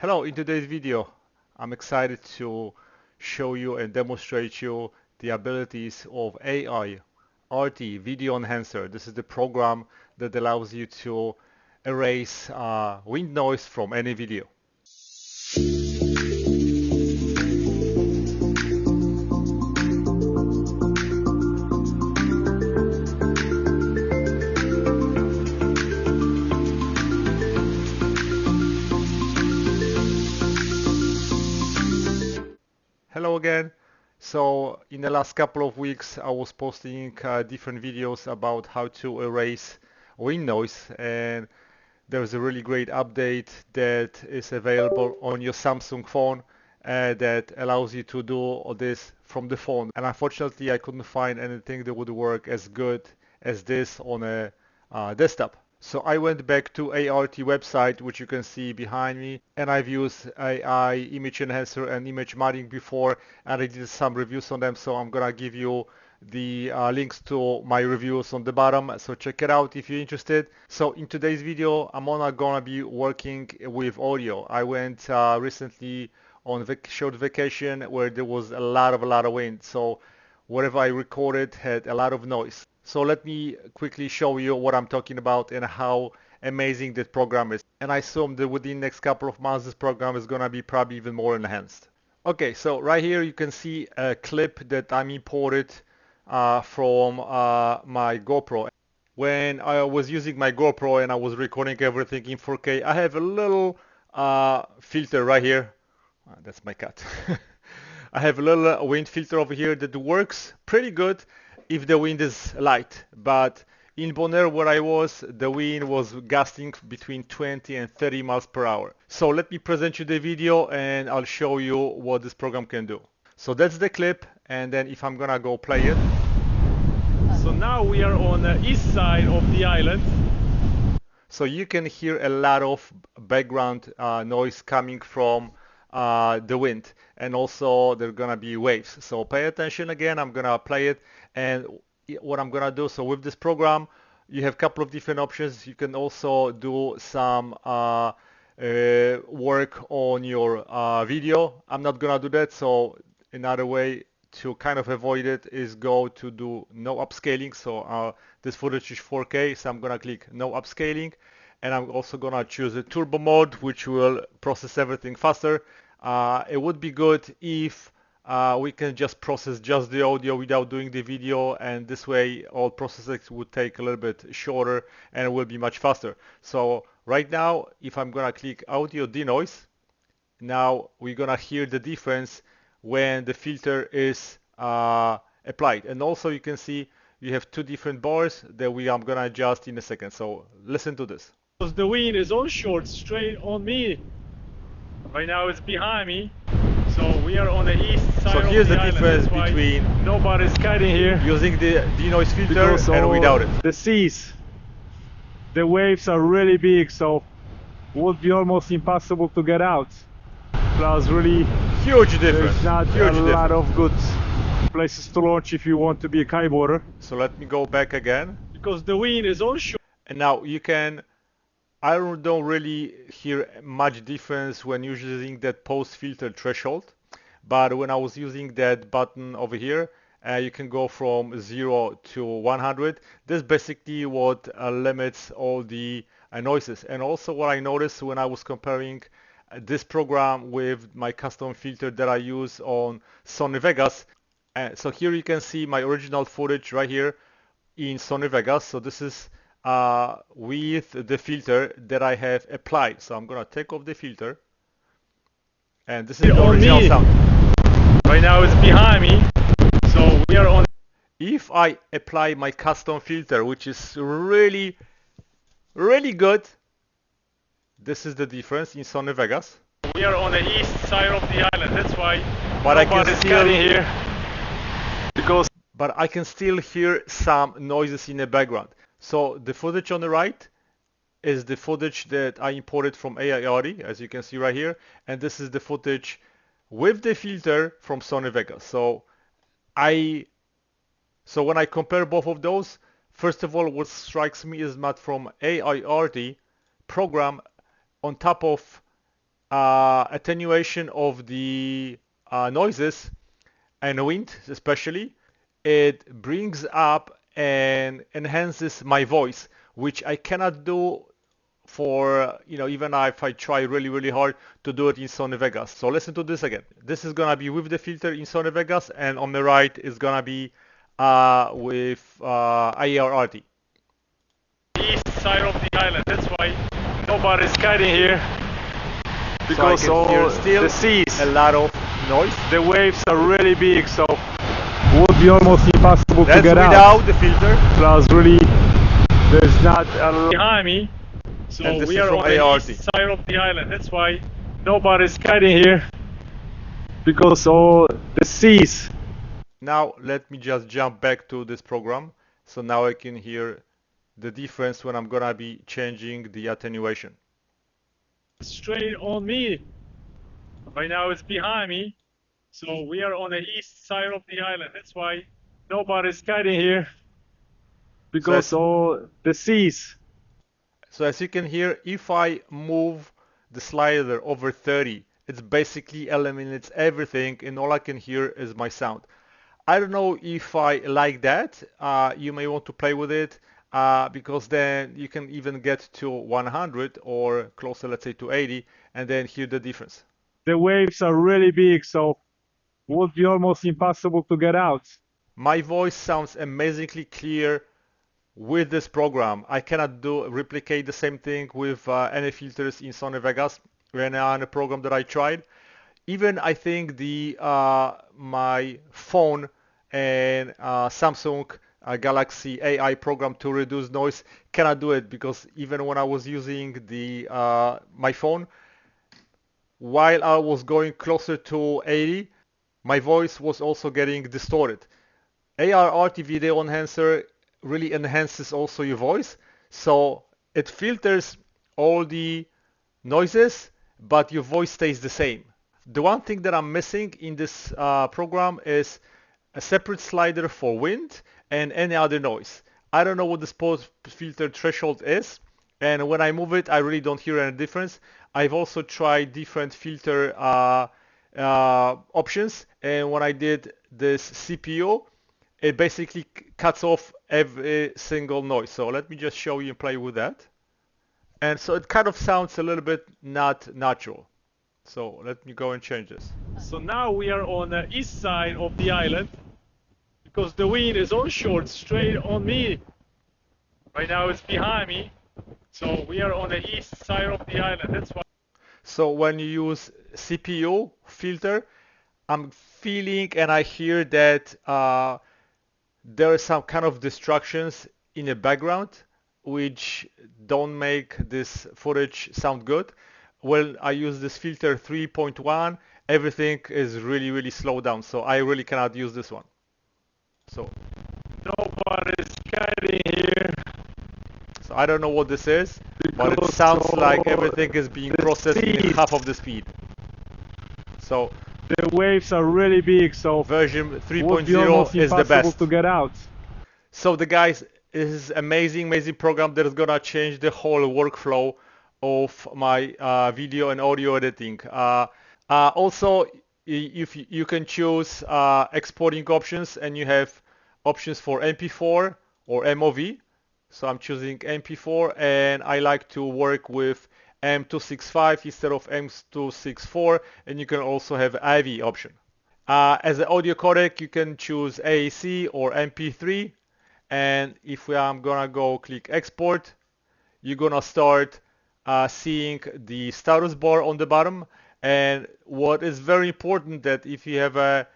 Hello, in today's video, I'm excited to show you and demonstrate you the abilities of Aiarty Video Enhancer. This is the program that allows you to erase wind noise from any video. Hello again. So in the last couple of weeks, I was posting different videos about how to erase wind noise, and there's a really great update that is available on your Samsung phone that allows you to do all this from the phone. And unfortunately, I couldn't find anything that would work as good as this on a desktop. So I went back to Aiarty website, which you can see behind me, and I've used AI image enhancer and image modding before, and I did some reviews on them. So I'm gonna give you the links to my reviews on the bottom. So check it out if you're interested. So in today's video, I'm gonna be working with audio. I went recently on short vacation where there was a lot of wind. So whatever I recorded had a lot of noise. So let me quickly show you what I'm talking about and how amazing this program is. And I assume that within the next couple of months, this program is gonna be probably even more enhanced. Okay, so right here you can see a clip that I'm imported from my GoPro. When I was using my GoPro and I was recording everything in 4K, I have a little filter right here. That's my cat. I have a little wind filter over here that works pretty good if the wind is light, but in Bonaire where I was, the wind was gusting between 20 and 30 miles per hour. So let me present you the video and I'll show you what this program can do. So that's the clip, and then if I'm gonna go play it. So now we are on the east side of the island. So you can hear a lot of background noise coming from the wind, and also there are gonna be waves. So pay attention again. I'm gonna play it, and what I'm gonna do. So with this program, you have a couple of different options. You can also do some work on your video. I'm not gonna do that. So another way to kind of avoid it is go to do no upscaling. So this footage is 4K, so I'm gonna click no upscaling, and I'm also gonna choose a turbo mode, which will process everything faster. It would be good if we can just process just the audio without doing the video, and this way all processing would take a little bit shorter and it will be much faster. So right now, if I'm gonna click audio denoise, now we're gonna hear the difference when the filter is applied. And also you can see you have two different bars that I'm gonna adjust in a second. So listen to this. Because the wind is on short straight on me. Right now it's behind me. So we are on the east side. So here's the difference between nobody's kiting here using the denoise filter and without it. The seas, the waves are really big, so it would be almost impossible to get out. Plus, really huge difference. There's not a lot of good places to launch if you want to be a kiteboarder. So let me go back again. Because the wind is on shore. And now you can. I don't really hear much difference when using that post filter threshold, but when I was using that button over here, you can go from 0 to 100. This basically what limits all the noises. And also what I noticed when I was comparing this program with my custom filter that I use on Sony Vegas. So here you can see my original footage right here in Sony Vegas. So this is with the filter that I have applied. So I'm gonna take off the filter, and this is the original sound. Right now it's behind me, so we are on. If I apply my custom filter, which is really good, this is the difference in Sony Vegas. We are on the east side of the island, that's why. But I can still here but I can still hear some noises in the background. So the footage on the right is the footage that I imported from Aiarty, as you can see right here, and this is the footage with the filter from Sony Vegas. So when I compare both of those, first of all, what strikes me is that from Aiarty program on top of attenuation of the noises and wind especially. It brings up and enhances my voice, which I cannot do for, even if I try really hard to do it in Sony Vegas. So listen to this again. This is gonna be with the filter in Sony Vegas, and on the right is gonna be with Aiarty. East side of the island. That's why nobody's kiting here. Because so I can hear still the seas, a lot of noise. the waves are really big, so would be almost impossible That's to get without out. the filter. Plus, really, there's not a lot behind me. So And this we is are from on the Aiarty. east side of the island. That's why nobody's kiting here. Because all the seas. Now let me just jump back to this program. So now I can hear the difference when I'm gonna be changing the attenuation. Straight on me. Right now it's behind me. So we are on the east side of the island. That's why nobody's kiting here. Because all the seas. So as you can hear, if I move the slider over 30, it's basically eliminates everything and all I can hear is my sound. I don't know if I like that. You may want to play with it because then you can even get to 100 or closer, let's say to 80, and then hear the difference. The waves are really big, so it would be almost impossible to get out. My voice sounds amazingly clear with this program. I cannot replicate the same thing with any filters in Sony Vegas when on a program that I tried. Even I think the my phone and Samsung Galaxy AI program to reduce noise cannot do it because even when I was using the my phone, while I was going closer to 80, my voice was also getting distorted. ARRT video enhancer really enhances also your voice, so it filters all the noises, but your voice stays the same. The one thing that I'm missing in this program is a separate slider for wind and any other noise. I don't know what the pulse filter threshold is, and when I move it, I really don't hear any difference. I've also tried different filter options, and when I did this CPU, it basically cuts off every single noise. So let me just show you and play with that. And so it kind of sounds a little bit not natural. So let me go and change this. So now we are on the east side of the island because the wind is onshore, straight on me. Right now it's behind me. So we are on the east side of the island. That's why. So when you use CPU filter, I'm feeling and I hear that there are some kind of distractions in the background which don't make this footage sound good. When I use this filter 3.1, everything is really slowed down, so I really cannot use this one. So nobody's kiting here. So I don't know what this is, but it sounds like everything is being processed in half of the speed. So the waves are really big, so version 3.0 is the best to get out. So the guys, is amazing program that is gonna change the whole workflow of my video and audio editing. Also, if you can choose exporting options, and you have options for MP4 or MOV. So I'm choosing MP4, and I like to work with M265 instead of M264, and you can also have AV option. As an audio codec, you can choose AAC or MP3, and if I'm gonna go click export, you're gonna start seeing the status bar on the bottom. And what is very important, that if you have a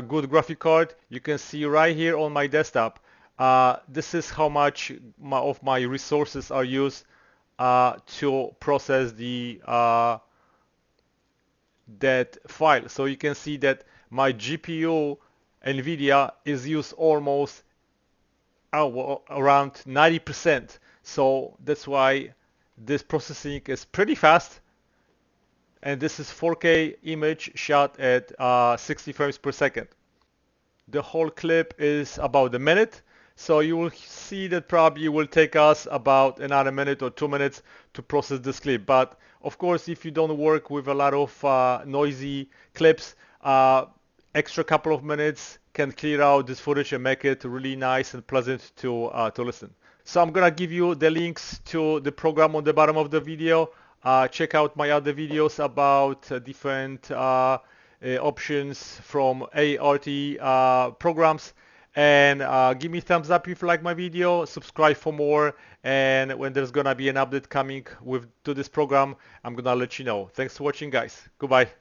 good graphic card, you can see right here on my desktop, this is how much of my resources are used to process that file. So you can see that my GPU NVIDIA is used almost around 90%. So that's why this processing is pretty fast. And this is 4K image shot at 60 frames per second. The whole clip is about a minute. So you will see that probably will take us about another minute or 2 minutes to process this clip. But of course, if you don't work with a lot of noisy clips, extra couple of minutes can clear out this footage and make it really nice and pleasant to listen. So I'm gonna give you the links to the program on the bottom of the video. Check out my other videos about different options from Aiarty programs. And give me thumbs up if you like my video, subscribe for more, and when there's gonna be an update coming with to this program, I'm gonna let you know. Thanks for watching, guys. Goodbye.